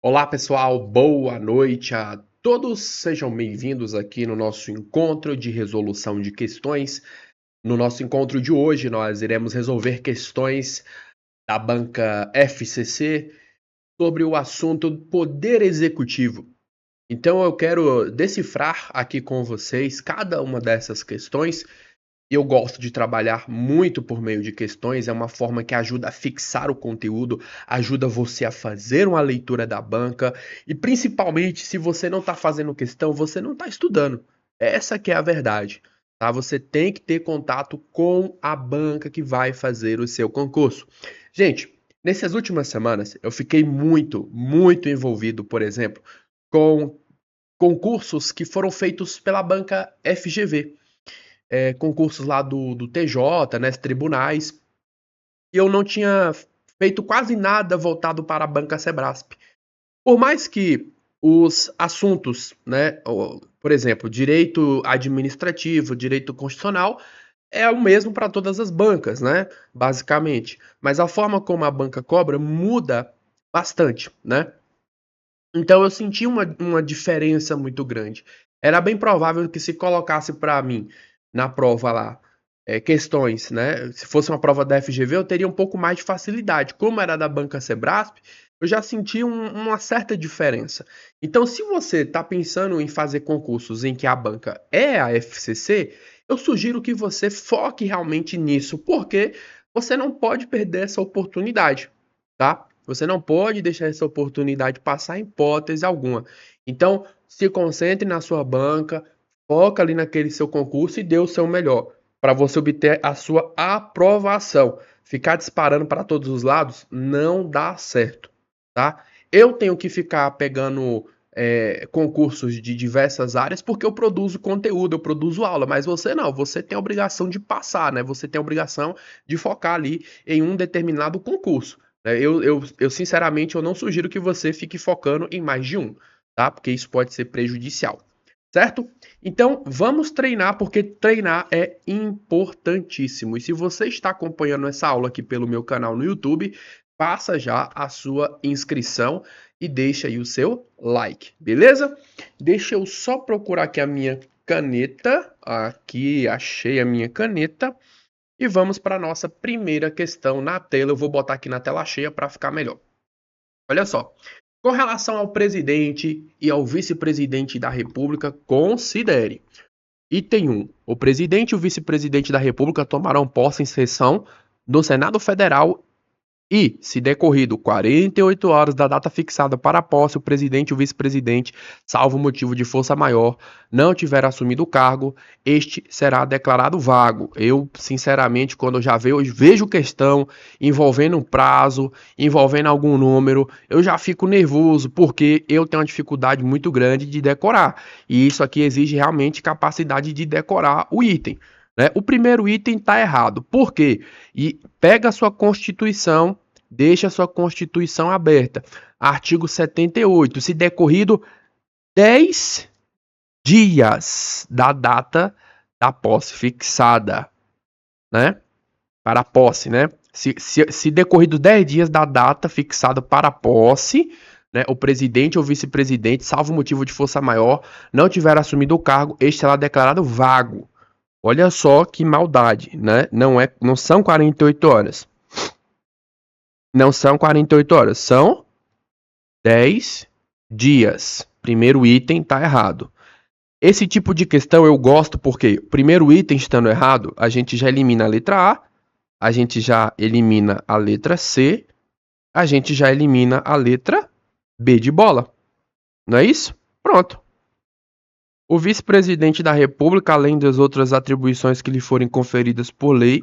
Olá, pessoal, boa noite a todos. Sejam bem-vindos aqui no nosso encontro de resolução de questões. No nosso encontro de hoje, nós iremos resolver questões da banca FCC sobre o assunto do poder executivo. Então, eu quero decifrar aqui com vocês cada uma dessas questões. Eu gosto de trabalhar muito por meio de questões, é uma forma que ajuda a fixar o conteúdo, ajuda você a fazer uma leitura da banca e principalmente se você não está fazendo questão, você não está estudando. Essa que é a verdade, tá? Você tem que ter contato com a banca que vai fazer o seu concurso. Gente, nessas últimas semanas eu fiquei muito envolvido, por exemplo, com concursos que foram feitos pela banca FGV, concursos lá do TJ, né, tribunais, e eu não tinha feito quase nada voltado para a banca Sebrasp. Por mais que os assuntos, né, por exemplo, direito administrativo, direito constitucional, é o mesmo para todas as bancas, né, basicamente. Mas a forma como a banca cobra muda bastante, né? Então eu senti uma diferença muito grande. Era bem provável que se colocasse para mim na prova lá questões, né? Se fosse uma prova da FGV, eu teria um pouco mais de facilidade. Como era da banca Sebrasp, eu já senti uma certa diferença. Então, se você está pensando em fazer concursos em que a banca é a FCC, eu sugiro que você foque realmente nisso, porque você não pode perder essa oportunidade, tá? Você não pode deixar essa oportunidade passar em hipótese alguma. Então, se concentre na sua banca, foca ali naquele seu concurso e dê o seu melhor para você obter a sua aprovação. Ficar disparando para todos os lados não dá certo, tá? Eu tenho que ficar pegando concursos de diversas áreas porque eu produzo conteúdo, eu produzo aula, mas você não, você tem a obrigação de passar, né? Você tem a obrigação de focar ali em um determinado concurso. Eu sinceramente, eu não sugiro que você fique focando em mais de um, tá? Porque isso pode ser prejudicial, certo? Então, vamos treinar, porque treinar é importantíssimo. E se você está acompanhando essa aula aqui pelo meu canal no YouTube, faça já a sua inscrição e deixa aí o seu like, beleza? Deixa eu só procurar aqui a minha caneta. Aqui, achei a minha caneta. E vamos para a nossa primeira questão na tela. Eu vou botar aqui na tela cheia para ficar melhor. Olha só. Com relação ao presidente e ao vice-presidente da República, considere. Item 1. O presidente e o vice-presidente da República tomarão posse em sessão do Senado Federal e, se decorrido 48 horas da data fixada para a posse, o presidente e o vice-presidente, salvo motivo de força maior, não tiver assumido o cargo, este será declarado vago. Eu, sinceramente, quando eu já vejo questão envolvendo um prazo, envolvendo algum número, eu já fico nervoso, porque eu tenho uma dificuldade muito grande de decorar. E isso aqui exige realmente capacidade de decorar o item. Né? O primeiro item está errado. Por quê? E pega a sua Constituição, deixa a sua Constituição aberta. Artigo 78. Se decorrido 10 dias da data da posse fixada, né? Para a posse, né? Se decorrido 10 dias da data fixada para a posse, né, o presidente ou vice-presidente, salvo motivo de força maior, não tiver assumido o cargo, este será declarado vago. Olha só que maldade, né? Não são 48 horas. Não são 48 horas, são 10 dias. Primeiro item tá errado. Esse tipo de questão eu gosto porque, primeiro item estando errado, a gente já elimina a letra A, a gente já elimina a letra C, a gente já elimina a letra B de bola. Não é isso? Pronto. O vice-presidente da República, além das outras atribuições que lhe forem conferidas por lei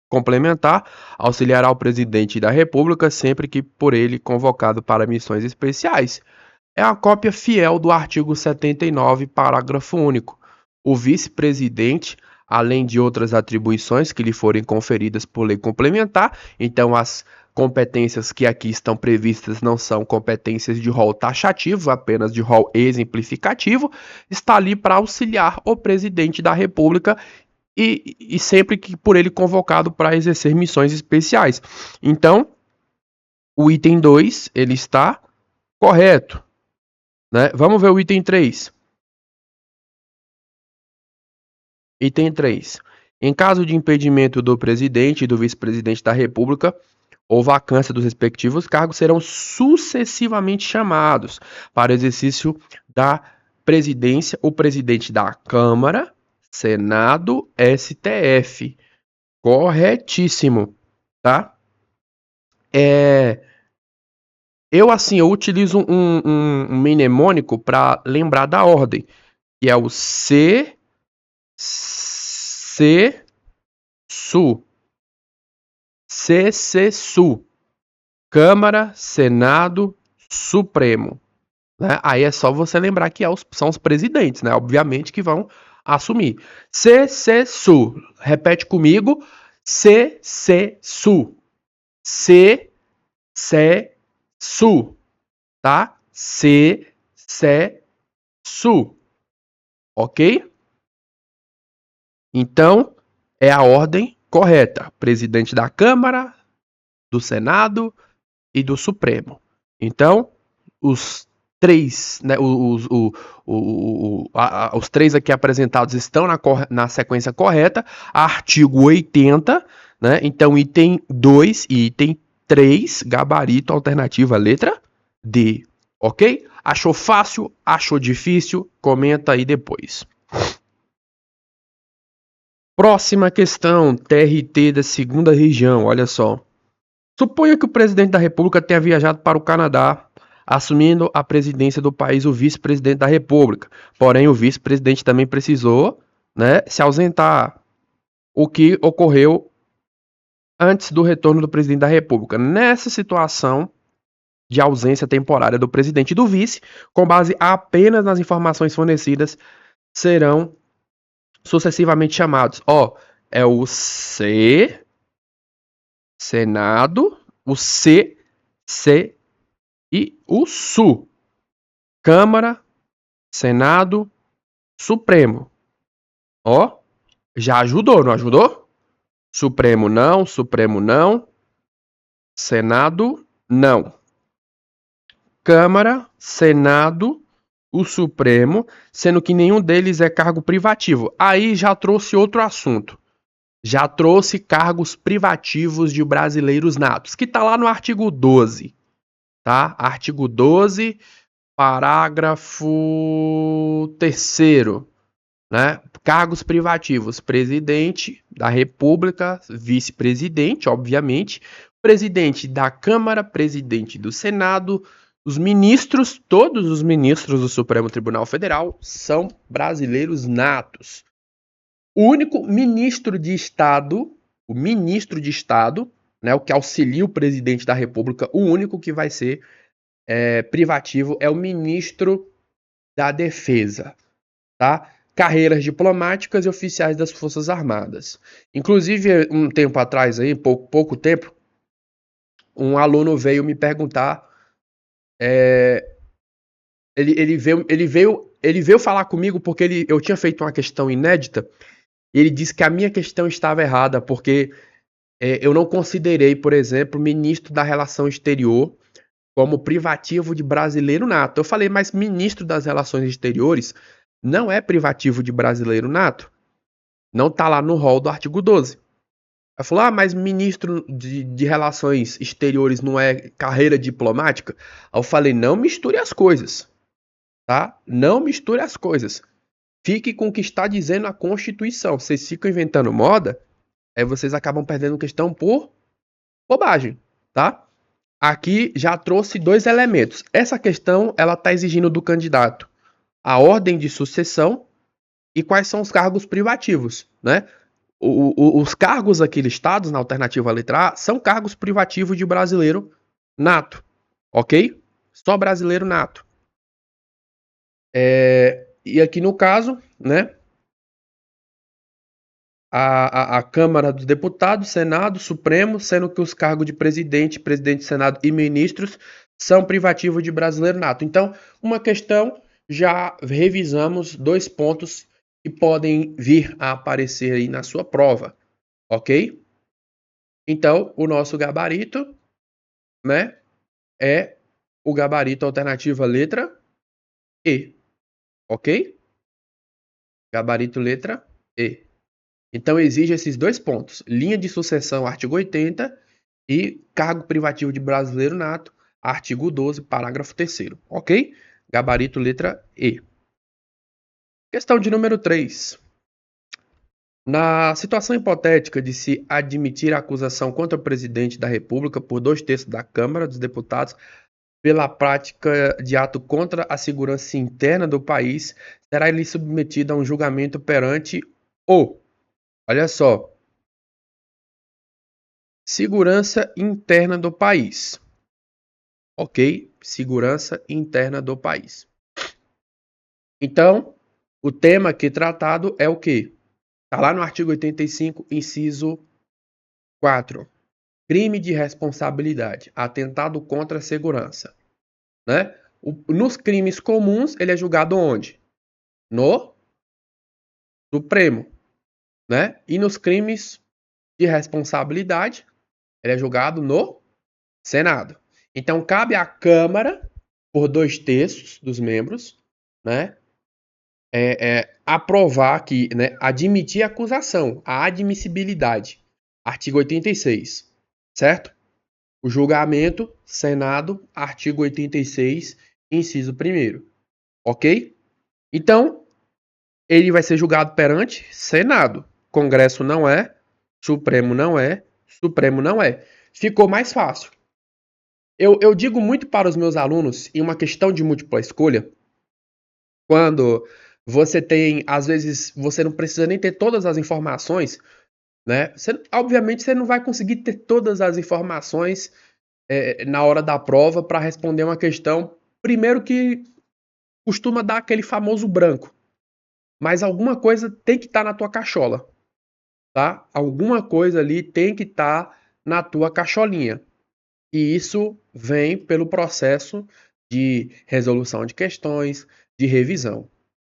complementar, auxiliará o presidente da República sempre que por ele convocado para missões especiais. É a cópia fiel do artigo 79, parágrafo único. O vice-presidente, além de outras atribuições que lhe forem conferidas por lei complementar, então as competências que aqui estão previstas não são competências de rol taxativo, apenas de rol exemplificativo, está ali para auxiliar o presidente da República e sempre que por ele convocado para exercer missões especiais. Então, o item 2, ele está Correto, né? Vamos ver o item 3. Item 3. Em caso de impedimento do presidente e do vice-presidente da República ou vacância dos respectivos cargos, serão sucessivamente chamados para o exercício da presidência o presidente da Câmara, Senado, STF. Corretíssimo, tá? Eu utilizo um mnemônico para lembrar da ordem, que é o C, C, Su. CCSU, Câmara, Senado, Supremo. Né? Aí é só você lembrar que são os presidentes, né? Obviamente que vão assumir. CCSU, repete comigo, CCSU, CCSU, tá? CCSU, ok? Então, é a ordem correta. Presidente da Câmara, do Senado e do Supremo. Então, os três, né, os três aqui apresentados estão na sequência correta. Artigo 80, né? Então, item 2 e item 3, gabarito, alternativa, letra D. Ok? Achou fácil? Achou difícil? Comenta aí depois. Próxima questão, TRT da segunda região, olha só. Suponha que o presidente da República tenha viajado para o Canadá, assumindo a presidência do país o vice-presidente da República. Porém, o vice-presidente também precisou, né, se ausentar. O que ocorreu antes do retorno do presidente da República. Nessa situação de ausência temporária do presidente e do vice, com base apenas nas informações fornecidas, serão sucessivamente chamados. É o C, Senado, o C e o SU. Câmara, Senado, Supremo. Já ajudou, não ajudou? Supremo não, Senado não. Câmara, Senado, o Supremo, sendo que nenhum deles é cargo privativo. Aí já trouxe outro assunto. Já trouxe cargos privativos de brasileiros natos, que está lá no artigo 12, tá? Artigo 12, parágrafo 3º, né? Cargos privativos, presidente da República, vice-presidente, obviamente, presidente da Câmara, presidente do Senado, os ministros, todos os ministros do Supremo Tribunal Federal são brasileiros natos. O único ministro de Estado, né, o que auxilia o presidente da República, o único que vai ser privativo é o ministro da Defesa, tá? Carreiras diplomáticas e oficiais das Forças Armadas. Inclusive, um tempo atrás, aí, pouco tempo, um aluno veio me perguntar, ele veio falar comigo porque eu tinha feito uma questão inédita. Ele disse que a minha questão estava errada, porque eu não considerei, por exemplo, ministro da Relação Exterior como privativo de brasileiro nato. Eu falei, mas ministro das Relações Exteriores não é privativo de brasileiro nato? Não está lá no rol do artigo 12. Ela falou, mas ministro de Relações Exteriores não é carreira diplomática? Aí eu falei, não misture as coisas, tá? Não misture as coisas. Fique com o que está dizendo a Constituição. Vocês ficam inventando moda, aí vocês acabam perdendo questão por bobagem, tá? Aqui já trouxe 2 elementos. Essa questão, ela está exigindo do candidato a ordem de sucessão e quais são os cargos privativos, né? Os cargos aqui listados na alternativa letra A são cargos privativos de brasileiro nato, ok? Só brasileiro nato. E aqui no caso, né? A Câmara dos Deputados, Senado, Supremo, sendo que os cargos de presidente, presidente do Senado e ministros são privativos de brasileiro nato. Então, uma questão, já revisamos 2 pontos que podem vir a aparecer aí na sua prova, ok? Então, o nosso gabarito, né, é o gabarito alternativa letra E, ok? Gabarito letra E. Então exige esses dois pontos, linha de sucessão, artigo 80, e cargo privativo de brasileiro nato, artigo 12, parágrafo 3º, ok? Gabarito letra E. Questão de número 3. Na situação hipotética de se admitir a acusação contra o presidente da República por 2/3 da Câmara dos Deputados pela prática de ato contra a segurança interna do país, será ele submetido a um julgamento perante o, olha só, segurança interna do país. Ok? Segurança interna do país. Então, o tema aqui tratado é o quê? Está lá no artigo 85, inciso 4. Crime de responsabilidade, atentado contra a segurança. Né? Nos crimes comuns, ele é julgado onde? No Supremo. Né? E nos crimes de responsabilidade, ele é julgado no Senado. Então, cabe à Câmara, por 2/3 dos membros, né, aprovar aqui, né, admitir a acusação, a admissibilidade. Artigo 86, certo? O julgamento, Senado, artigo 86, inciso 1º. Ok? Então, ele vai ser julgado perante Senado. Congresso não é, Supremo não é, Supremo não é. Ficou mais fácil. Eu digo muito para os meus alunos, em uma questão de múltipla escolha, quando você tem, às vezes, você não precisa nem ter todas as informações, né? Obviamente, você não vai conseguir ter todas as informações na hora da prova para responder uma questão, primeiro que costuma dar aquele famoso branco, mas alguma coisa tem que estar na tua cachola, tá? Alguma coisa ali tem que estar na tua cacholinha. E isso vem pelo processo de resolução de questões, de revisão,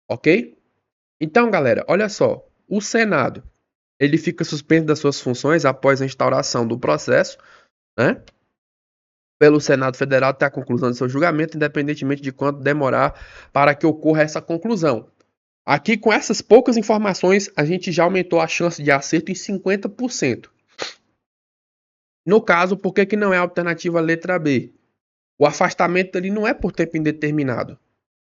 ok? Então, galera, olha só, o Senado, ele fica suspenso das suas funções após a instauração do processo, né? Pelo Senado Federal até a conclusão do seu julgamento, independentemente de quanto demorar para que ocorra essa conclusão. Aqui, com essas poucas informações, a gente já aumentou a chance de acerto em 50%. No caso, por que não é a alternativa letra B? O afastamento ali não é por tempo indeterminado.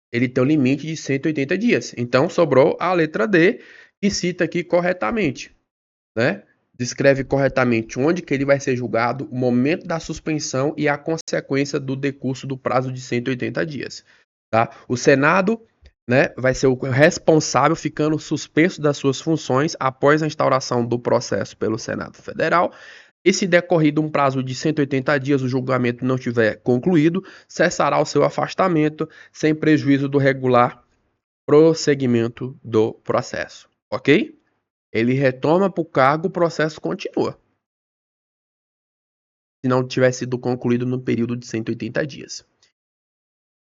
Ele tem um limite de 180 dias. Então, sobrou a letra D, que cita aqui corretamente, né? Descreve corretamente onde que ele vai ser julgado, o momento da suspensão e a consequência do decurso do prazo de 180 dias. Tá? O Senado, né, vai ser o responsável, ficando suspenso das suas funções após a instauração do processo pelo Senado Federal. E se decorrido um prazo de 180 dias o julgamento não tiver concluído, cessará o seu afastamento sem prejuízo do regular prosseguimento do processo. Ok? Ele retoma para o cargo, o processo continua. Se não tiver sido concluído no período de 180 dias.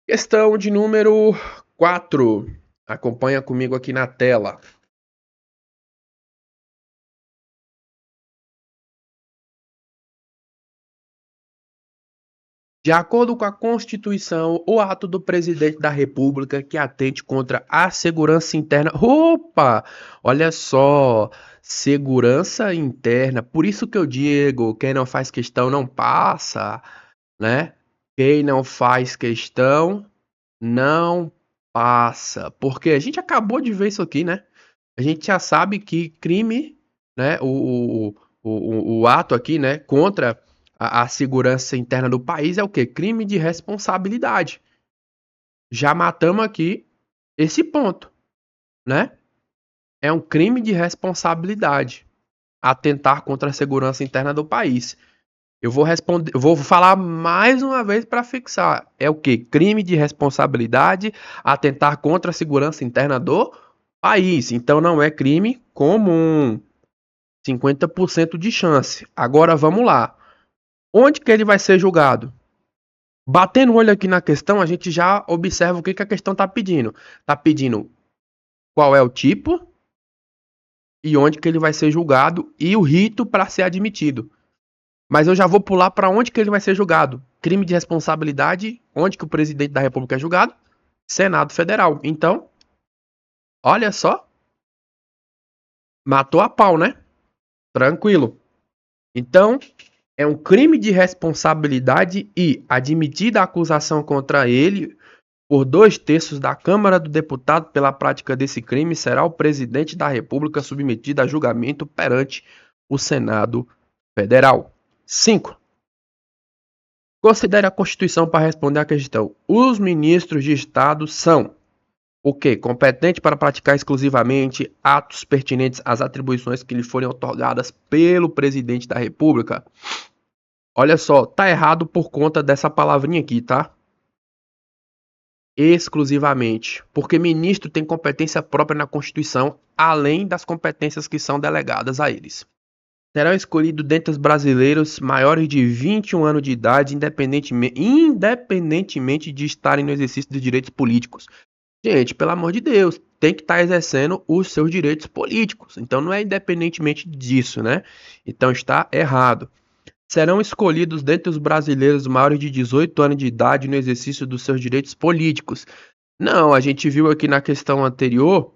Questão de número 4. Acompanha comigo aqui na tela. De acordo com a Constituição, o ato do presidente da República que atente contra a segurança interna. Opa! Olha só, segurança interna. Por isso que eu digo, quem não faz questão não passa, né? Quem não faz questão não passa. Porque a gente acabou de ver isso aqui, né? A gente já sabe que crime, né? O ato aqui, né? Contra a segurança interna do país é o quê? Crime de responsabilidade. Já matamos aqui esse ponto, né? É um crime de responsabilidade atentar contra a segurança interna do país. Eu vou responder, vou falar mais uma vez para fixar. É o quê? Crime de responsabilidade atentar contra a segurança interna do país. Então não é crime comum. 50% de chance. Agora vamos lá. Onde que ele vai ser julgado? Batendo o olho aqui na questão, a gente já observa o que a questão está pedindo. Está pedindo qual é o tipo e onde que ele vai ser julgado e o rito para ser admitido. Mas eu já vou pular para onde que ele vai ser julgado. Crime de responsabilidade Onde que o presidente da República é julgado? Senado Federal. Então, olha só, matou a pau, né? Tranquilo. Então, é um crime de responsabilidade e, admitida a acusação contra ele por 2/3 da Câmara do Deputado pela prática desse crime, será o presidente da República submetido a julgamento perante o Senado Federal. 5. Considere a Constituição para responder à questão. Os ministros de Estado são o quê? Competente para praticar exclusivamente atos pertinentes às atribuições que lhe forem otorgadas pelo presidente da República. Olha só, tá errado por conta dessa palavrinha aqui, tá? Exclusivamente, porque ministro tem competência própria na Constituição, além das competências que são delegadas a eles. Serão escolhidos dentre os brasileiros maiores de 21 anos de idade, independentemente de estarem no exercício de direitos políticos. Gente, pelo amor de Deus, tem que estar exercendo os seus direitos políticos. Então não é independentemente disso, né? Então está errado. Serão escolhidos dentre os brasileiros maiores de 18 anos de idade no exercício dos seus direitos políticos. Não, a gente viu aqui na questão anterior,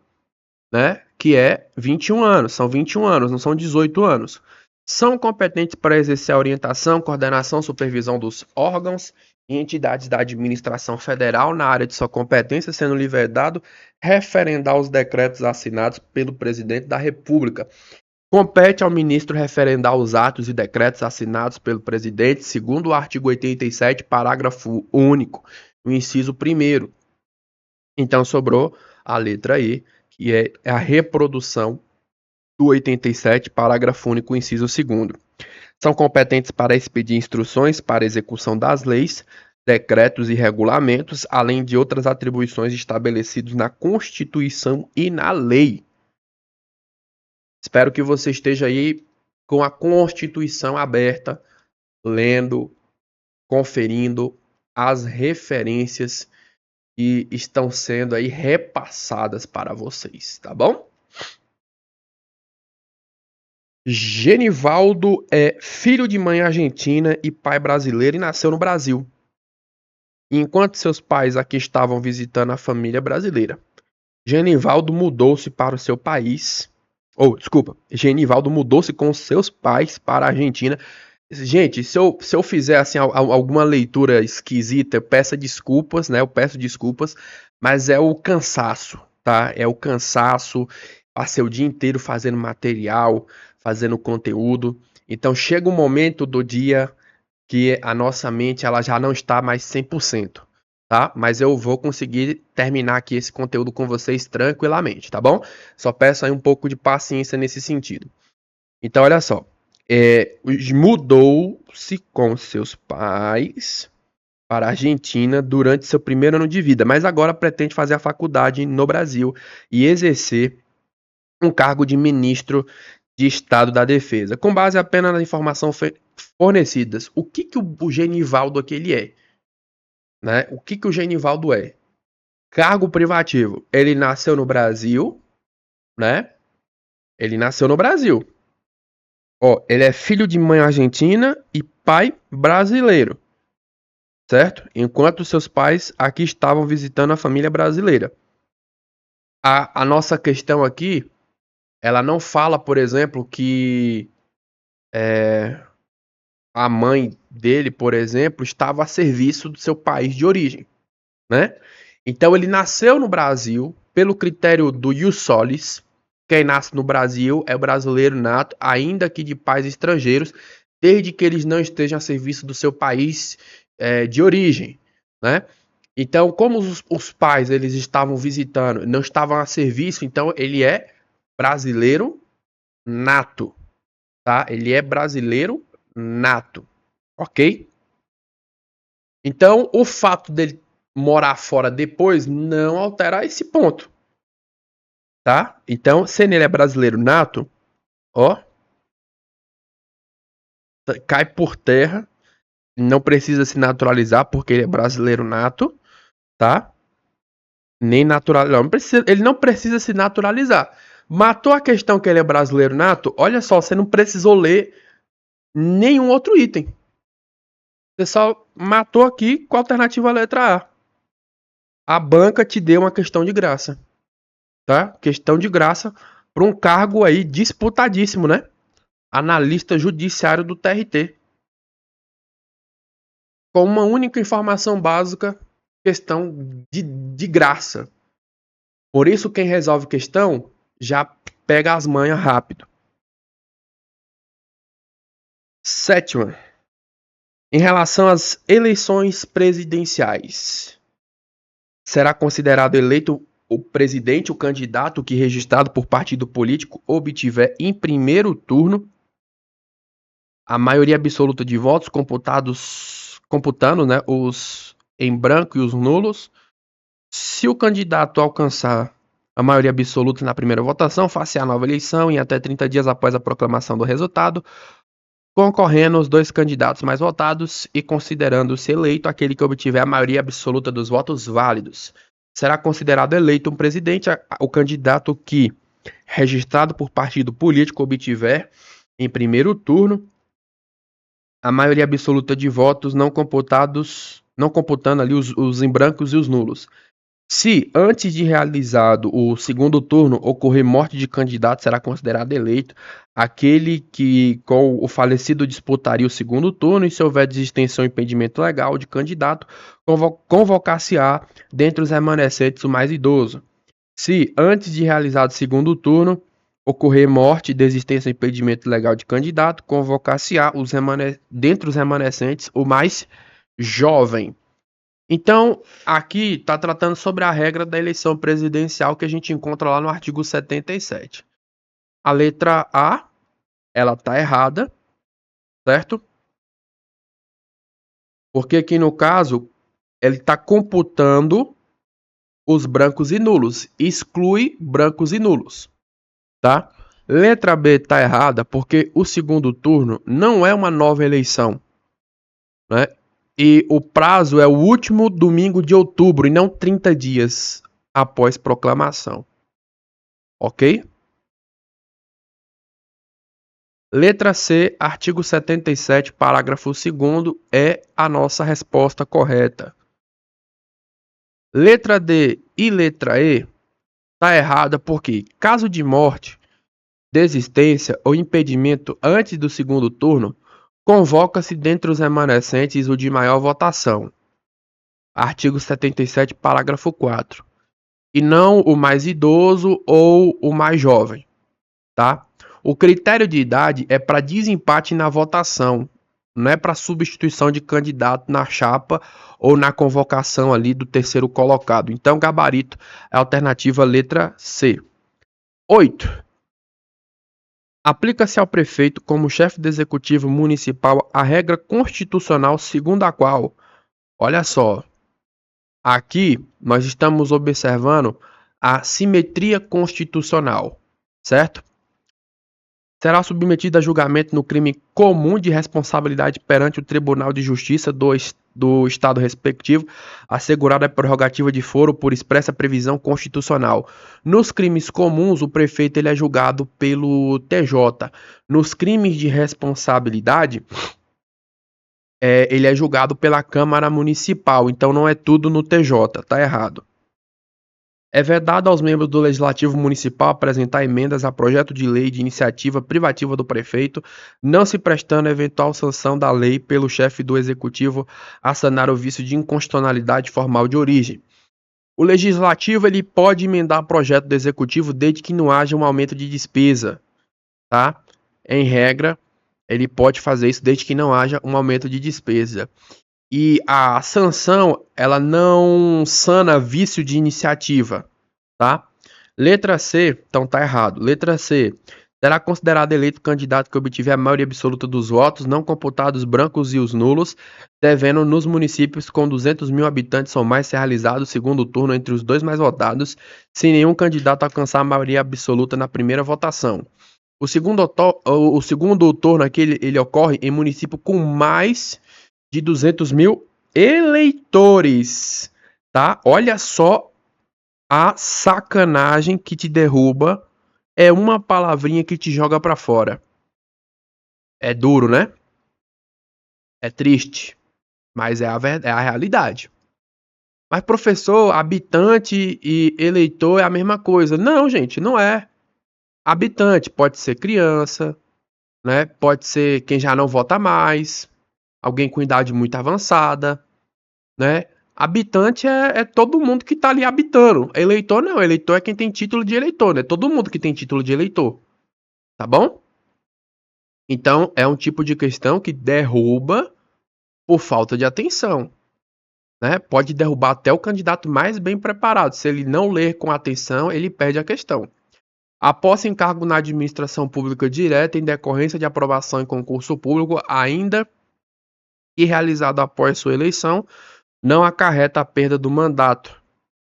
né, que é 21 anos. São 21 anos, não são 18 anos. São competentes para exercer a orientação, coordenação, supervisão dos órgãos e entidades da administração federal na área de sua competência, sendo lhe vedado referendar os decretos assinados pelo presidente da República. Compete ao ministro referendar os atos e decretos assinados pelo presidente, segundo o artigo 87, parágrafo único, o inciso 1º. Então sobrou a letra E, que é a reprodução do 87, parágrafo único, inciso 2º. São competentes para expedir instruções para execução das leis, decretos e regulamentos, além de outras atribuições estabelecidas na Constituição e na lei. Espero que você esteja aí com a Constituição aberta, lendo, conferindo as referências que estão sendo aí repassadas para vocês, tá bom? Genivaldo é filho de mãe argentina e pai brasileiro e nasceu no Brasil, enquanto seus pais aqui estavam visitando a família brasileira. Genivaldo mudou-se para o seu país. Genivaldo mudou-se com seus pais para a Argentina. Gente, se eu fizer assim alguma leitura esquisita, eu peço desculpas, né? Eu peço desculpas, mas é o cansaço, tá? É o cansaço. Passei o dia inteiro fazendo material, fazendo conteúdo. Então chega um momento do dia que a nossa mente ela já não está mais 100%, tá? Mas eu vou conseguir terminar aqui esse conteúdo com vocês tranquilamente, tá bom? Só peço aí um pouco de paciência nesse sentido. Então, olha só. Mudou-se com seus pais para a Argentina durante seu primeiro ano de vida, mas agora pretende fazer a faculdade no Brasil e exercer um cargo de ministro de Estado da Defesa, com base apenas nas informações fornecidas. O que o Genivaldo aqui ele é? Né? O que o Genivaldo é? Cargo privativo. Ele nasceu no Brasil, né? Ele nasceu no Brasil. Ó, ele é filho de mãe argentina e pai brasileiro, certo? Enquanto seus pais aqui estavam visitando a família brasileira. A nossa questão aqui, ela não fala, por exemplo, que a mãe dele, por exemplo, estava a serviço do seu país de origem, né? Então ele nasceu no Brasil pelo critério do ius solis. Quem nasce no Brasil é brasileiro nato, ainda que de pais estrangeiros, desde que eles não estejam a serviço do seu país de origem, né? Então, como os pais eles estavam visitando, não estavam a serviço, então ele é brasileiro nato, tá? Ele é brasileiro nato, ok? Então, o fato dele morar fora depois não altera esse ponto, tá? Então, se ele é brasileiro nato, ó, cai por terra, não precisa se naturalizar porque ele é brasileiro nato, tá? Nem natural, ele não precisa se naturalizar. Matou a questão que ele é brasileiro nato, olha só, você não precisou ler nenhum outro item. Você só matou aqui com a alternativa letra A. A banca te deu uma questão de graça, tá? Questão de graça para um cargo aí disputadíssimo, né? Analista judiciário do TRT. Com uma única informação básica, questão de graça. Por isso, quem resolve questão já pega as manhas rápido. Sétima. Em relação às eleições presidenciais, será considerado eleito o presidente, o candidato que, registrado por partido político, obtiver em primeiro turno a maioria absoluta de votos computando, né, os em branco e os nulos. Se o candidato alcançar a maioria absoluta na primeira votação, far-se a nova eleição em até 30 dias após a proclamação do resultado, concorrendo os dois candidatos mais votados e considerando-se eleito aquele que obtiver a maioria absoluta dos votos válidos. Será considerado eleito um presidente o candidato que, registrado por partido político, obtiver em primeiro turno a maioria absoluta de votos não computando ali os em brancos e os nulos. Se, antes de realizado o segundo turno, ocorrer morte de candidato, será considerado eleito aquele que, com o falecido, disputaria o segundo turno, e se houver desistência ou impedimento legal de candidato, convocar-se-á, dentre os remanescentes, o mais idoso. Se, antes de realizado o segundo turno, ocorrer morte, desistência ou impedimento legal de candidato, convocar-se-á, dentre os remanescentes, o mais jovem. Então, aqui está tratando sobre a regra da eleição presidencial que a gente encontra lá no artigo 77. A letra A, ela está errada, certo? Porque aqui no caso, ele está computando os brancos e nulos, exclui brancos e nulos, tá? Letra B está errada porque o segundo turno não é uma nova eleição, né? E o prazo é o último domingo de outubro e não 30 dias após proclamação. Ok? Letra C, artigo 77, parágrafo 2º, é a nossa resposta correta. Letra D e letra E está errada porque, caso de morte, desistência ou impedimento antes do segundo turno, convoca-se dentre os remanescentes o de maior votação. Artigo 77, parágrafo 4. E não o mais idoso ou o mais jovem, tá? O critério de idade é para desempate na votação, não é para substituição de candidato na chapa ou na convocação ali do terceiro colocado. Então, gabarito é a alternativa letra C. 8. Aplica-se ao prefeito como chefe do executivo municipal a regra constitucional segundo a qual, olha só, aqui nós estamos observando a simetria constitucional, certo? Será submetido a julgamento no crime comum de responsabilidade perante o Tribunal de Justiça do Estado respectivo, assegurada a prerrogativa de foro por expressa previsão constitucional. Nos crimes comuns, o prefeito ele é julgado pelo TJ. Nos crimes de responsabilidade, ele é julgado pela Câmara Municipal. Então não é tudo no TJ, tá errado. É vedado aos membros do Legislativo Municipal apresentar emendas a projeto de lei de iniciativa privativa do prefeito, não se prestando a eventual sanção da lei pelo chefe do Executivo a sanar o vício de inconstitucionalidade formal de origem. O Legislativo ele pode emendar projeto do Executivo desde que não haja um aumento de despesa, tá? Em regra, ele pode fazer isso desde que não haja um aumento de despesa. E a sanção, ela não sana vício de iniciativa, tá? Letra C, então tá errado. Letra C, será considerado eleito candidato que obtiver a maioria absoluta dos votos, não computados os brancos e os nulos, devendo nos municípios com 200 mil habitantes ou mais ser realizado o segundo turno entre os dois mais votados, sem nenhum candidato alcançar a maioria absoluta na primeira votação. O segundo turno aqui, ele ocorre em município com mais de 200 mil eleitores, tá? Olha só a sacanagem que te derruba, é uma palavrinha que te joga pra fora. É duro, né? É triste. mas é a realidade. Mas professor, habitante e eleitor é a mesma coisa. Não, gente, não é. Habitante pode ser criança, né? Pode ser quem já não vota mais, alguém com idade muito avançada, né? Habitante é todo mundo que tá ali habitando. Eleitor não, eleitor é quem tem título de eleitor, né? Todo mundo que tem título de eleitor, tá bom? Então é um tipo de questão que derruba por falta de atenção, né? Pode derrubar até o candidato mais bem preparado. Se ele não ler com atenção, ele perde a questão. A posse em cargo na administração pública direta em decorrência de aprovação em concurso público, ainda que realizado após sua eleição, não acarreta a perda do mandato,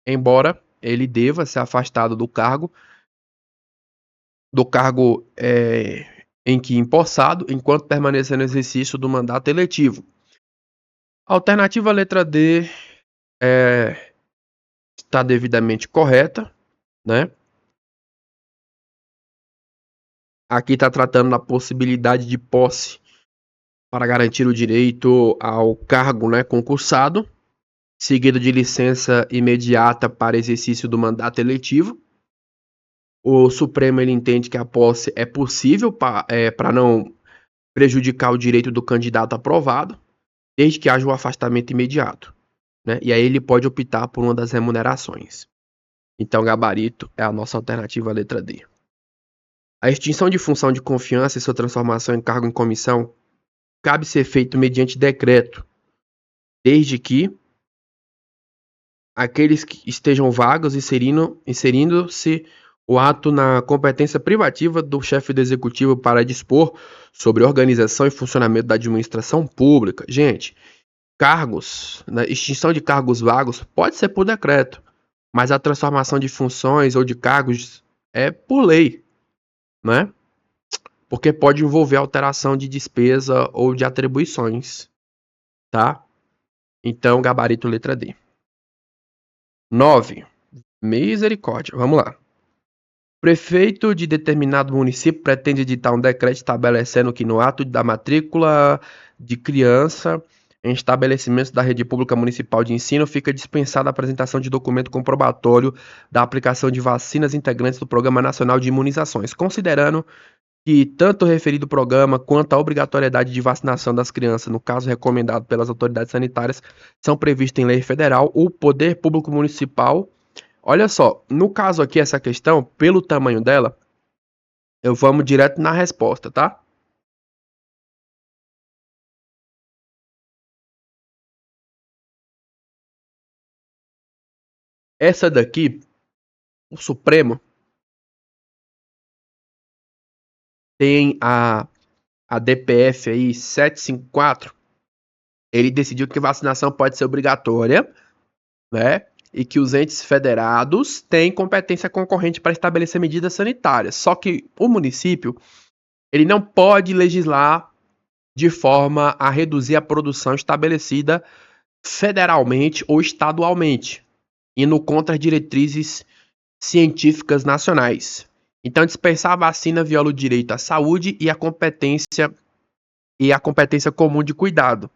embora ele deva ser afastado do cargo em que empossado, enquanto permanecer no exercício do mandato eletivo. Alternativa letra D está devidamente correta, né? Aqui está tratando da possibilidade de posse para garantir o direito ao cargo, né, concursado, seguido de licença imediata para exercício do mandato eletivo. O Supremo ele entende que a posse é possível para não prejudicar o direito do candidato aprovado, desde que haja o afastamento imediato, né? E aí ele pode optar por uma das remunerações. Então, gabarito é a nossa alternativa letra D. A extinção de função de confiança e sua transformação em cargo em comissão cabe ser feito mediante decreto, desde que aqueles que estejam vagos inserindo-se o ato na competência privativa do chefe do executivo para dispor sobre organização e funcionamento da administração pública. Gente, cargos, né, extinção de cargos vagos pode ser por decreto, mas a transformação de funções ou de cargos é por lei, né? Porque pode envolver alteração de despesa ou de atribuições, tá? Então, gabarito letra D. 9. Misericórdia. Vamos lá. Prefeito de determinado município pretende editar um decreto estabelecendo que no ato da matrícula de criança em estabelecimentos da rede pública municipal de ensino fica dispensada a apresentação de documento comprobatório da aplicação de vacinas integrantes do Programa Nacional de Imunizações, considerando que tanto o referido programa quanto a obrigatoriedade de vacinação das crianças, no caso recomendado pelas autoridades sanitárias, são previstos em lei federal, o poder público municipal. Olha só, no caso aqui, essa questão, pelo tamanho dela, eu vamos direto na resposta, tá? Essa daqui, o Supremo tem a DPF aí 754, ele decidiu que vacinação pode ser obrigatória, né? E que os entes federados têm competência concorrente para estabelecer medidas sanitárias. Só que o município, ele não pode legislar de forma a reduzir a produção estabelecida federalmente ou estadualmente, indo contra as diretrizes científicas nacionais. Então, dispensar a vacina viola o direito à saúde e a competência comum de cuidado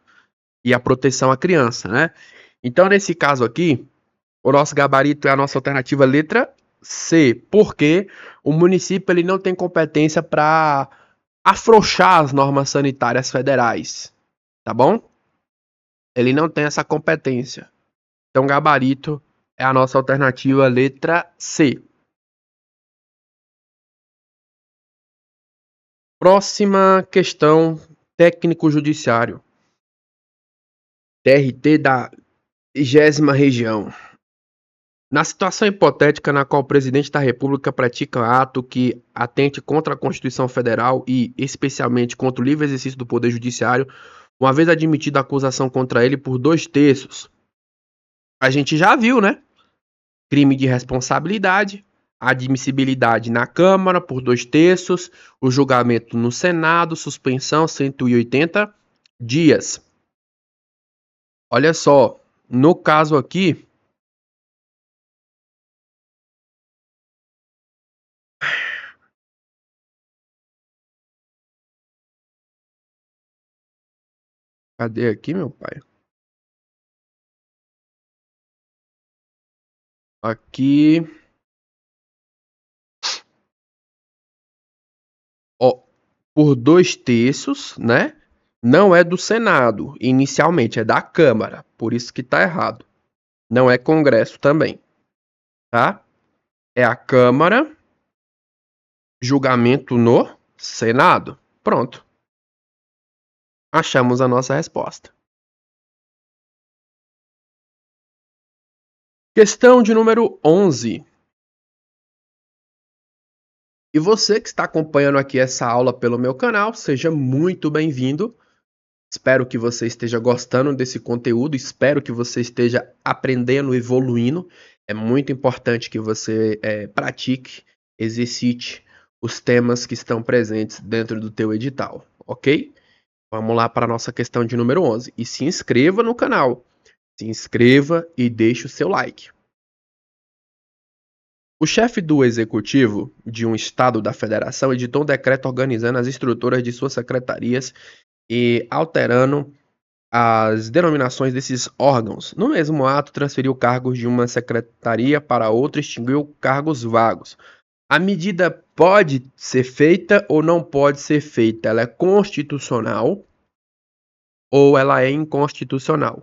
e a proteção à criança, né? Então, nesse caso aqui, o nosso gabarito é a nossa alternativa letra C, porque o município ele não tem competência para afrouxar as normas sanitárias federais, tá bom? Ele não tem essa competência. Então, gabarito é a nossa alternativa letra C. Próxima questão, técnico judiciário. TRT da 20ª região. Na situação hipotética na qual o presidente da República pratica ato que atente contra a Constituição Federal e, especialmente, contra o livre exercício do Poder Judiciário, uma vez admitida a acusação contra ele por 2/3, a gente já viu, né? Crime de responsabilidade, admissibilidade na Câmara por 2/3, o julgamento no Senado, suspensão 180 dias. Olha só, no caso aqui, cadê aqui, meu pai? Aqui, ó, por 2/3, né? Não é do Senado, inicialmente, é da Câmara. Por isso que tá errado. Não é Congresso também, tá? É a Câmara, julgamento no Senado. Pronto. Achamos a nossa resposta. Questão de número 11. E você que está acompanhando aqui essa aula pelo meu canal, seja muito bem-vindo. Espero que você esteja gostando desse conteúdo, espero que você esteja aprendendo, evoluindo. É muito importante que você pratique, exercite os temas que estão presentes dentro do teu edital, ok? Vamos lá para a nossa questão de número 11. E se inscreva no canal. Se inscreva e deixe o seu like. O chefe do executivo de um estado da federação editou um decreto organizando as estruturas de suas secretarias e alterando as denominações desses órgãos. No mesmo ato, transferiu cargos de uma secretaria para outra e extinguiu cargos vagos. A medida pode ser feita ou não pode ser feita? Ela é constitucional ou ela é inconstitucional?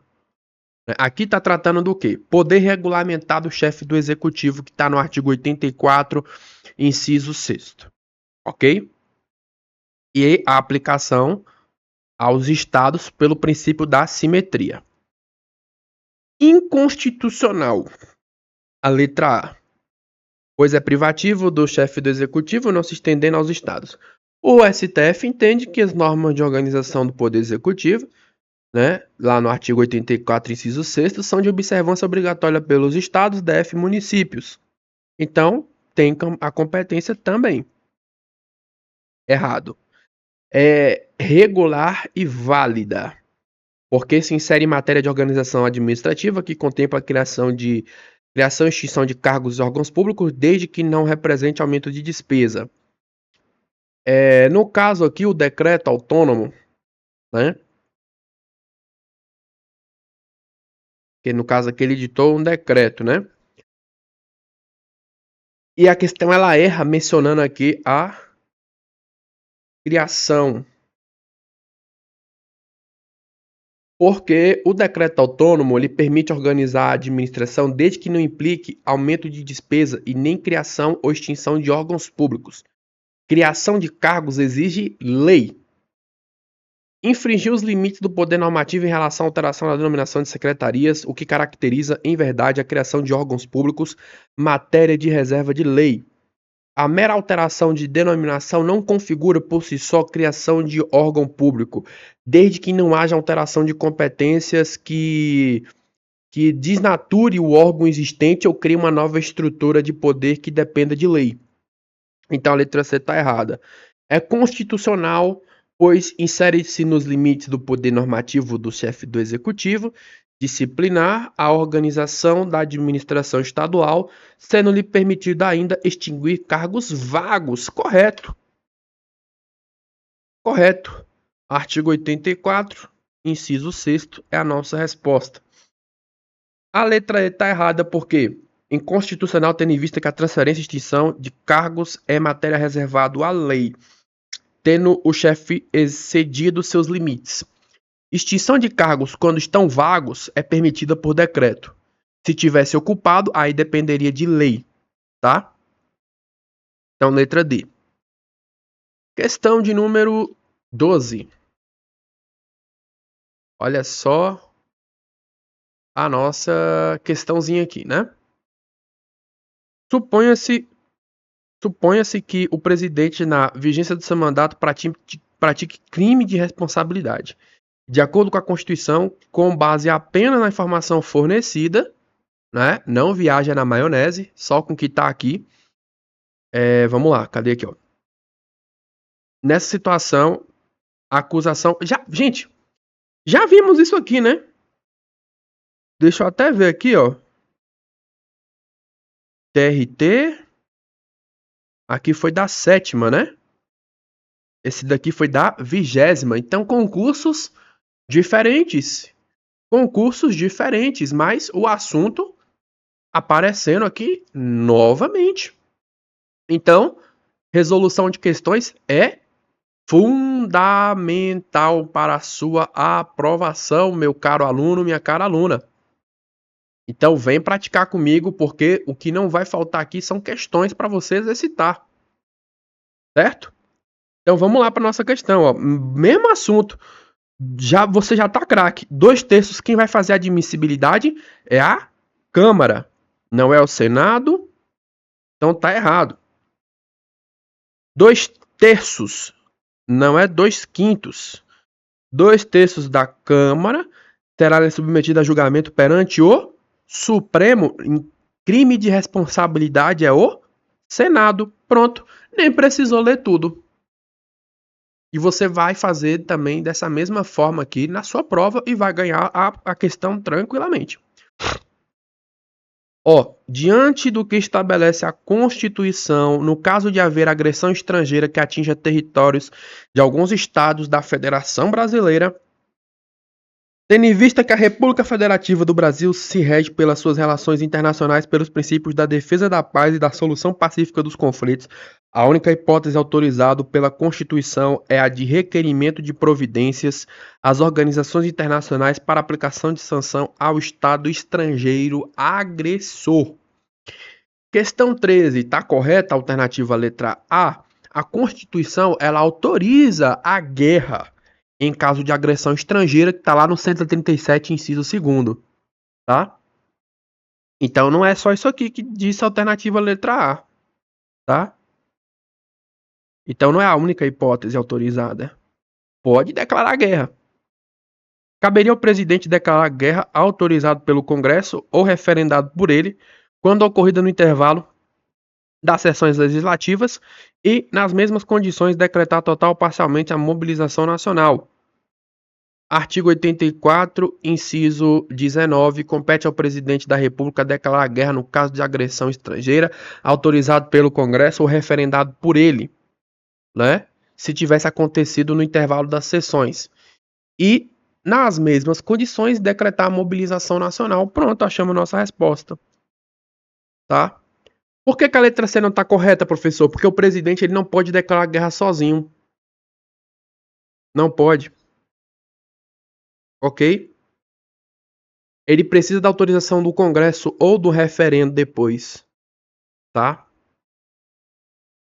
Aqui está tratando do quê? Poder regulamentar do chefe do executivo, que está no artigo 84, inciso 6º. Ok? E a aplicação aos estados pelo princípio da simetria. Inconstitucional. A letra A. Pois é privativo do chefe do executivo, não se estendendo aos estados. O STF entende que as normas de organização do poder executivo, né, lá no artigo 84, inciso 6º, são de observância obrigatória pelos estados, DF e municípios. Então, tem a competência também. Errado. É regular e válida, porque se insere em matéria de organização administrativa que contempla a criação e extinção de cargos e órgãos públicos, desde que não represente aumento de despesa. No caso aqui, o decreto autônomo, né? Que no caso aqui ele editou um decreto, né? E a questão ela erra mencionando aqui a criação. Porque o decreto autônomo ele permite organizar a administração desde que não implique aumento de despesa e nem criação ou extinção de órgãos públicos. Criação de cargos exige lei. Infringir os limites do poder normativo em relação à alteração da denominação de secretarias, o que caracteriza, em verdade, a criação de órgãos públicos, matéria de reserva de lei. A mera alteração de denominação não configura por si só criação de órgão público, desde que não haja alteração de competências que desnature o órgão existente ou crie uma nova estrutura de poder que dependa de lei. Então a letra C está errada. É constitucional, pois insere-se nos limites do poder normativo do chefe do executivo, disciplinar a organização da administração estadual, sendo-lhe permitido ainda extinguir cargos vagos. Correto. Correto. Artigo 84, inciso 6º, é a nossa resposta. A letra E está errada porque inconstitucional tendo em vista que a transferência e extinção de cargos é matéria reservada à lei, tendo o chefe excedido seus limites. Extinção de cargos quando estão vagos é permitida por decreto. Se tivesse ocupado, aí dependeria de lei, tá? Então, letra D. Questão de número 12. Olha só a nossa questãozinha aqui, né? Suponha-se que o presidente, na vigência do seu mandato, pratique crime de responsabilidade. De acordo com a Constituição, com base apenas na informação fornecida, né? Não viaja na maionese, só com o que está aqui. Vamos lá, cadê aqui, ó? Nessa situação, a acusação... Gente, já vimos isso aqui, né? Deixa eu até ver aqui, ó. TRT. Aqui foi da 7ª, né? Esse daqui foi da 20ª. Então, concursos diferentes. Concursos diferentes, mas o assunto aparecendo aqui novamente. Então, resolução de questões é fundamental para a sua aprovação, meu caro aluno, minha cara aluna. Então, vem praticar comigo, porque o que não vai faltar aqui são questões para você exercitar. Certo? Então, vamos lá para nossa questão. Ó. Mesmo assunto. Você já tá craque. 2/3, quem vai fazer a admissibilidade é a Câmara, não é o Senado, então tá errado. 2/3, não é 2/5. 2/3 da Câmara será submetida a julgamento perante o Supremo. Em crime de responsabilidade é o Senado. Pronto, nem precisou ler tudo. E você vai fazer também dessa mesma forma aqui na sua prova e vai ganhar a questão tranquilamente. Ó, diante do que estabelece a Constituição, no caso de haver agressão estrangeira que atinja territórios de alguns estados da Federação Brasileira, tendo em vista que a República Federativa do Brasil se rege pelas suas relações internacionais pelos princípios da defesa da paz e da solução pacífica dos conflitos, a única hipótese autorizada pela Constituição é a de requerimento de providências às organizações internacionais para aplicação de sanção ao Estado estrangeiro agressor. Questão 13, está correta a alternativa letra A? A Constituição, ela autoriza a guerra em caso de agressão estrangeira, que está lá no 137, inciso 2º, tá? Então não é só isso aqui que diz a alternativa letra A, tá? Então não é a única hipótese autorizada. Pode declarar guerra. Caberia ao presidente declarar guerra autorizado pelo Congresso ou referendado por ele, quando ocorrida no intervalo das sessões legislativas e, nas mesmas condições, decretar total ou parcialmente a mobilização nacional. Artigo 84, inciso 19, compete ao presidente da República declarar guerra no caso de agressão estrangeira, autorizado pelo Congresso ou referendado por ele, né? Se tivesse acontecido no intervalo das sessões. E, nas mesmas condições, decretar a mobilização nacional. Pronto, achamos nossa resposta. Tá? Por que a letra C não está correta, professor? Porque o presidente ele não pode declarar guerra sozinho. Não pode. Ok? Ele precisa da autorização do Congresso ou do referendo depois. Tá?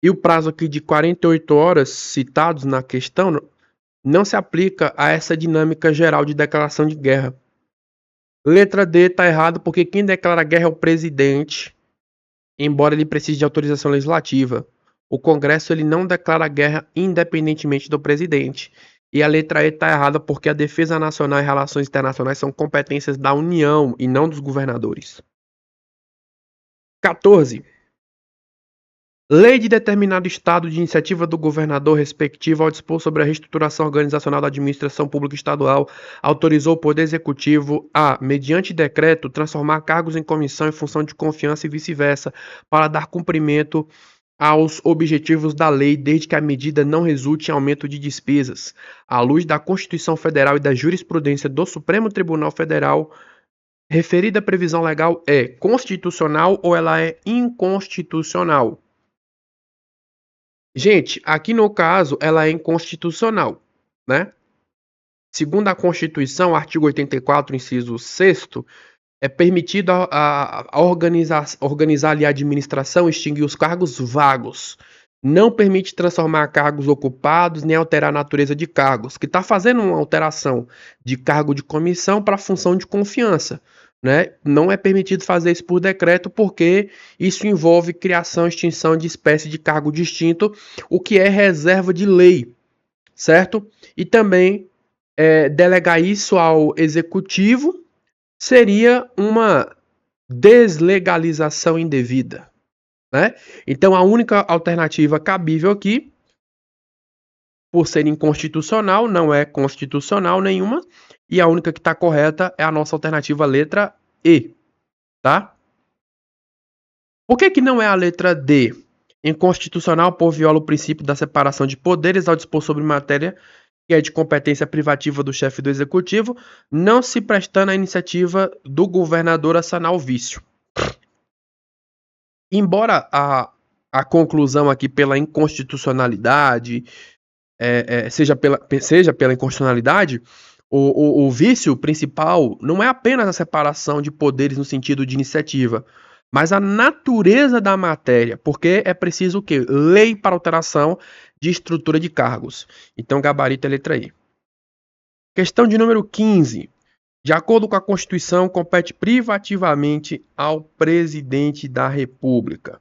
E o prazo aqui de 48 horas citados na questão não se aplica a essa dinâmica geral de declaração de guerra. Letra D está errado porque quem declara guerra é o presidente, embora ele precise de autorização legislativa. O Congresso ele não declara guerra independentemente do presidente. E a letra E está errada porque a defesa nacional e relações internacionais são competências da União e não dos governadores. 14. Lei de determinado estado de iniciativa do governador respectivo ao dispor sobre a reestruturação organizacional da administração pública estadual, autorizou o Poder Executivo a, mediante decreto, transformar cargos em comissão em função de confiança e vice-versa, para dar cumprimento aos objetivos da lei, desde que a medida não resulte em aumento de despesas. À luz da Constituição Federal e da jurisprudência do Supremo Tribunal Federal, referida previsão legal é constitucional ou ela é inconstitucional? Gente, aqui no caso, ela é inconstitucional, né? Segundo a Constituição, artigo 84, inciso 6º, é permitido organizar ali a administração, extinguir os cargos vagos. Não permite transformar cargos ocupados, nem alterar a natureza de cargos. Que está fazendo uma alteração de cargo de comissão para função de confiança. Né? Não é permitido fazer isso por decreto, porque isso envolve criação e extinção de espécie de cargo distinto, o que é reserva de lei, certo? E também delegar isso ao executivo seria uma deslegalização indevida, né? Então a única alternativa cabível aqui, por ser inconstitucional, não é constitucional nenhuma, e a única que está correta é a nossa alternativa letra E, tá? Por que não é a letra D? Inconstitucional por viola o princípio da separação de poderes ao dispor sobre matéria que é de competência privativa do chefe do executivo, não se prestando à iniciativa do governador a sanar o vício. embora a conclusão aqui pela inconstitucionalidade seja pela inconstitucionalidade, o vício principal não é apenas a separação de poderes no sentido de iniciativa, mas a natureza da matéria, porque é preciso o quê? Lei para alteração de estrutura de cargos. Então, gabarito é letra I. Questão de número 15. De acordo com a Constituição, compete privativamente ao presidente da República.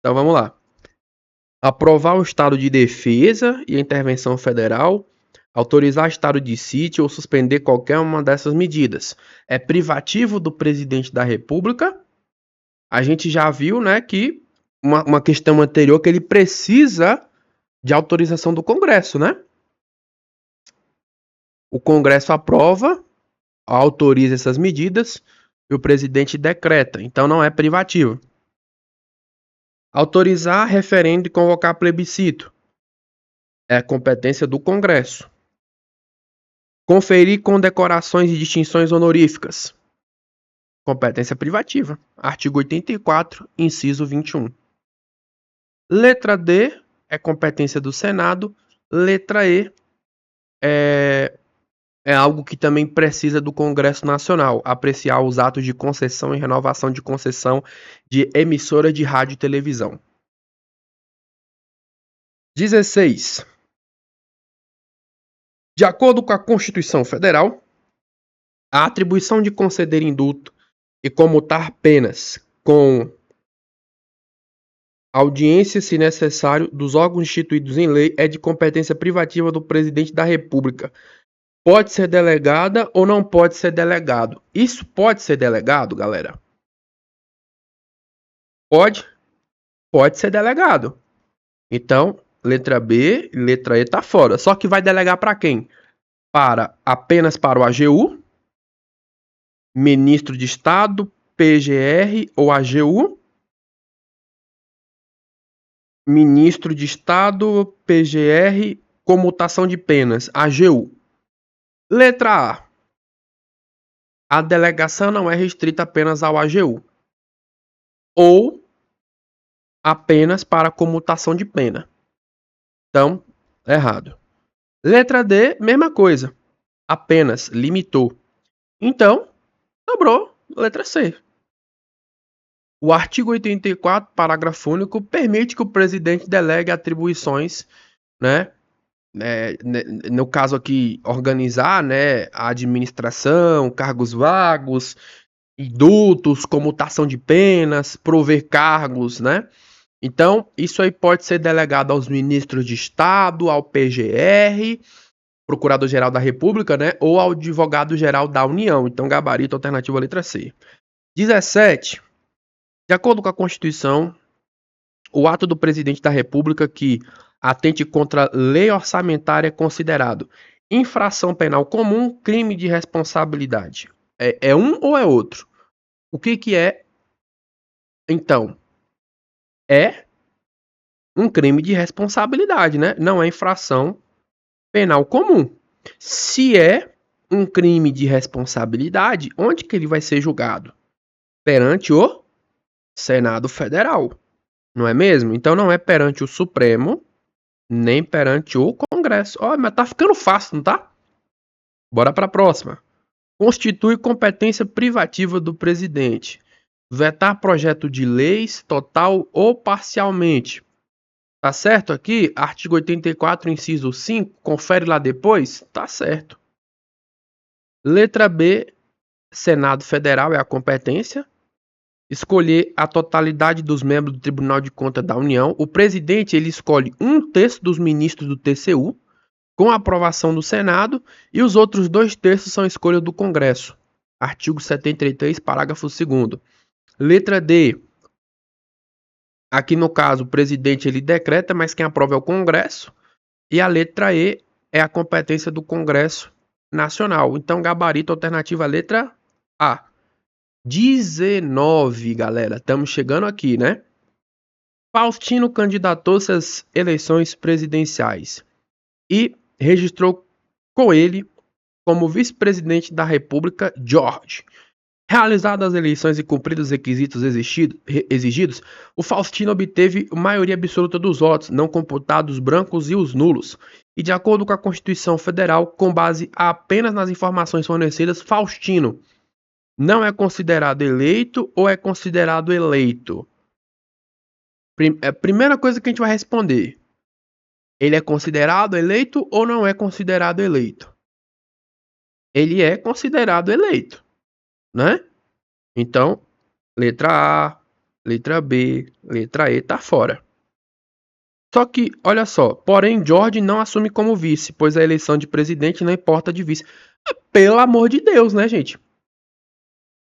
Então vamos lá. Aprovar o estado de defesa e a intervenção federal, autorizar estado de sítio ou suspender qualquer uma dessas medidas. É privativo do presidente da República. A gente já viu, né, que uma questão anterior que ele precisa de autorização do Congresso, né? O Congresso aprova, autoriza essas medidas e o presidente decreta. Então não é privativo. Autorizar referendo e convocar plebiscito. É competência do Congresso. Conferir condecorações e distinções honoríficas. Competência privativa. Artigo 84, inciso 21. Letra D é competência do Senado. Letra E é algo que também precisa do Congresso Nacional. Apreciar os atos de concessão e renovação de concessão de emissora de rádio e televisão. 16. De acordo com a Constituição Federal, a atribuição de conceder indulto e comutar penas com audiência, se necessário, dos órgãos instituídos em lei é de competência privativa do presidente da República. Pode ser delegada ou não pode ser delegado. Isso pode ser delegado, galera? Pode ser delegado. Então, letra B, letra E tá fora. Só que vai delegar para quem? Apenas para o AGU, ministro de Estado, PGR ou AGU, ministro de Estado, PGR, comutação de penas, AGU. Letra A. A delegação não é restrita apenas ao AGU. Ou apenas para comutação de pena. Então, errado. Letra D, mesma coisa. Apenas, limitou. Então, sobrou letra C. O artigo 84, parágrafo único, permite que o presidente delegue atribuições, né? No caso aqui, organizar, né, a administração, cargos vagos, indultos, comutação de penas, prover cargos, né? Então, isso aí pode ser delegado aos ministros de Estado, ao PGR, Procurador-Geral da República, né? Ou ao Advogado-Geral da União. Então, gabarito, alternativa letra C. 17. De acordo com a Constituição, o ato do presidente da República que atente contra a lei orçamentária é considerado infração penal comum, crime de responsabilidade. É um ou é outro? O que é, então? É um crime de responsabilidade, né? Não é infração penal comum. Se é um crime de responsabilidade, onde que ele vai ser julgado? Perante o Senado Federal, não é mesmo? Então não é perante o Supremo, nem perante o Congresso. Ó, mas tá ficando fácil, não tá? Bora para a próxima. Constitui competência privativa do presidente. Vetar projeto de leis total ou parcialmente. Tá certo aqui? Artigo 84, inciso 5. Confere lá depois? Tá certo. Letra B. Senado Federal é a competência. Escolher a totalidade dos membros do Tribunal de Contas da União. O presidente ele escolhe 1/3 dos ministros do TCU, com a aprovação do Senado, e os outros 2/3 são escolha do Congresso. Artigo 73, parágrafo 2º. Letra D. Aqui no caso, o presidente ele decreta, mas quem aprova é o Congresso. E a letra E é a competência do Congresso Nacional. Então, gabarito alternativa letra A. 19, galera. Estamos chegando aqui, né? Faustino candidatou-se às eleições presidenciais e registrou com ele como vice-presidente da República George. Realizadas as eleições e cumpridos os requisitos exigidos, o Faustino obteve maioria absoluta dos votos, não computados os brancos e os nulos. E de acordo com a Constituição Federal, com base apenas nas informações fornecidas, Faustino não é considerado eleito ou é considerado eleito? Primeira coisa que a gente vai responder. Ele é considerado eleito ou não é considerado eleito? Ele é considerado eleito, né? Então, letra A, letra B, letra E tá fora. Só que, olha só, porém George não assume como vice, pois a eleição de presidente não importa de vice. Pelo amor de Deus, né, gente?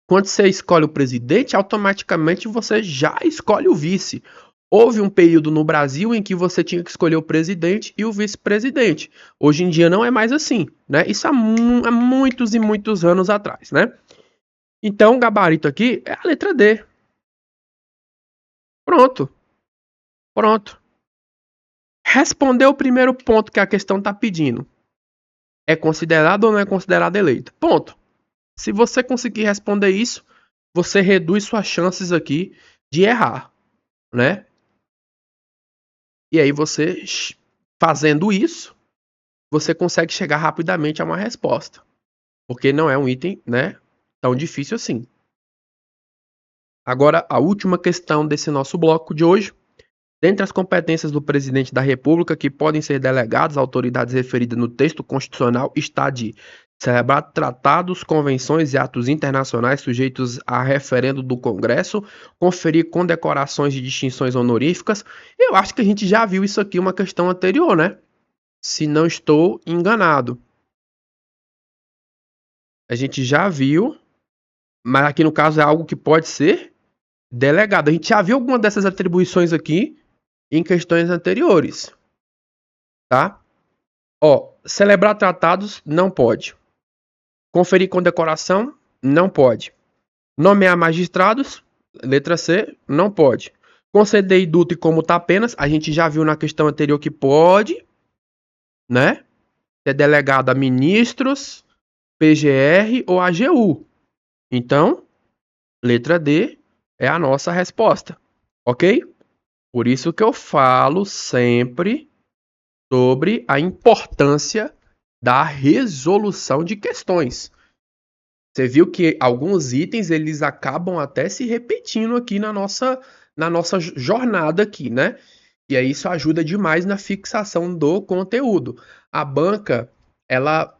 Quando você escolhe o presidente, automaticamente você já escolhe o vice. Houve um período no Brasil em que você tinha que escolher o presidente e o vice-presidente. Hoje em dia não é mais assim, né? Isso há muitos e muitos anos atrás, né? Então, o gabarito aqui é a letra D. Pronto. Pronto. Respondeu o primeiro ponto que a questão está pedindo. É considerado ou não é considerado eleito? Ponto. Se você conseguir responder isso, você reduz suas chances aqui de errar, né? E aí você, fazendo isso, você consegue chegar rapidamente a uma resposta. Porque não é um item, né, tão difícil assim. Agora, a última questão desse nosso bloco de hoje. Dentre as competências do presidente da República que podem ser delegadas a autoridades referidas no texto constitucional está de celebrar tratados, convenções e atos internacionais sujeitos a referendo do Congresso, conferir condecorações e distinções honoríficas. Eu acho que a gente já viu isso aqui uma questão anterior, né? Se não estou enganado. A gente já viu, mas aqui no caso é algo que pode ser delegado. A gente já viu alguma dessas atribuições aqui em questões anteriores, tá? Ó, celebrar tratados não pode. Conferir condecoração não pode. Nomear magistrados, letra C, não pode. Conceder indulto e comutar penas, a gente já viu na questão anterior que pode, né? Ser delegado a ministros, PGR ou AGU. Então, letra D é a nossa resposta, ok? Por isso que eu falo sempre sobre a importância da resolução de questões. Você viu que alguns itens eles acabam até se repetindo aqui na nossa jornada aqui, né? E aí isso ajuda demais na fixação do conteúdo. A banca, ela,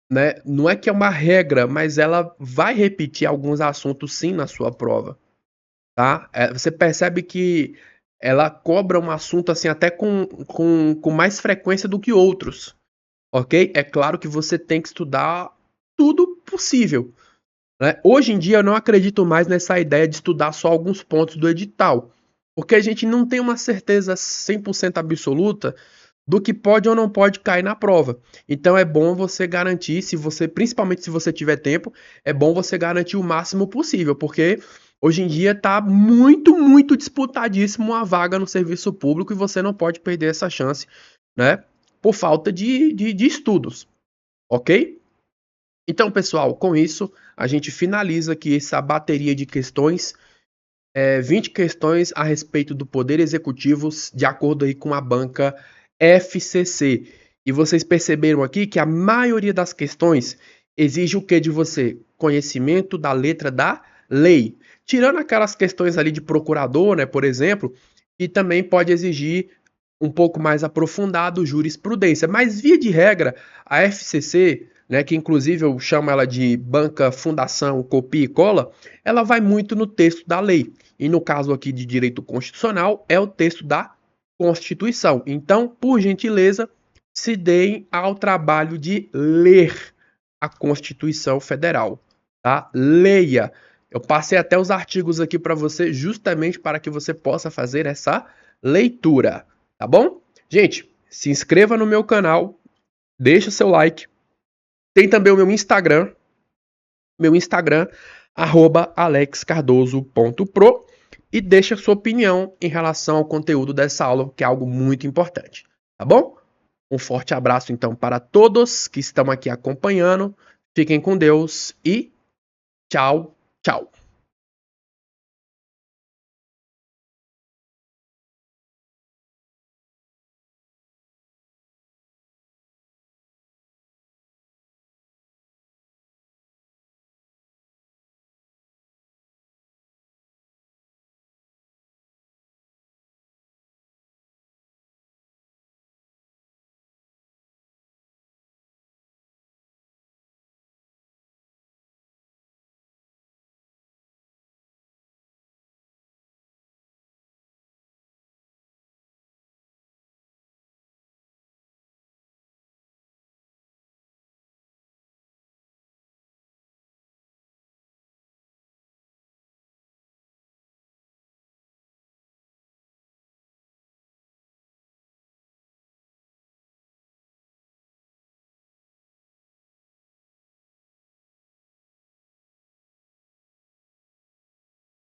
né, não é que é uma regra, mas ela vai repetir alguns assuntos sim na sua prova, tá? Você percebe que ela cobra um assunto assim até com mais frequência do que outros, ok? É claro que você tem que estudar tudo possível, né? Hoje em dia eu não acredito mais nessa ideia de estudar só alguns pontos do edital, porque a gente não tem uma certeza 100% absoluta do que pode ou não pode cair na prova. Então é bom você garantir, principalmente se você tiver tempo, é bom você garantir o máximo possível, porque hoje em dia está muito, muito disputadíssimo a vaga no serviço público e você não pode perder essa chance, né? Por falta de estudos, ok? Então, pessoal, com isso, a gente finaliza aqui essa bateria de questões. 20 questões a respeito do Poder Executivo, de acordo aí com a banca FCC. E vocês perceberam aqui que a maioria das questões exige o que de você? Conhecimento da letra da lei. Tirando aquelas questões ali de procurador, né, por exemplo, que também pode exigir um pouco mais aprofundado jurisprudência. Mas, via de regra, a FCC, né, que inclusive eu chamo ela de banca fundação copia e cola, ela vai muito no texto da lei. E no caso aqui de direito constitucional, é o texto da Constituição. Então, por gentileza, se deem ao trabalho de ler a Constituição Federal, tá? Leia. Eu passei até os artigos aqui para você, justamente para que você possa fazer essa leitura, tá bom? Gente, se inscreva no meu canal, deixa seu like. Tem também o meu Instagram, @alexcardoso.pro, e deixa sua opinião em relação ao conteúdo dessa aula, que é algo muito importante, tá bom? Um forte abraço então para todos que estão aqui acompanhando. Fiquem com Deus e tchau, tchau.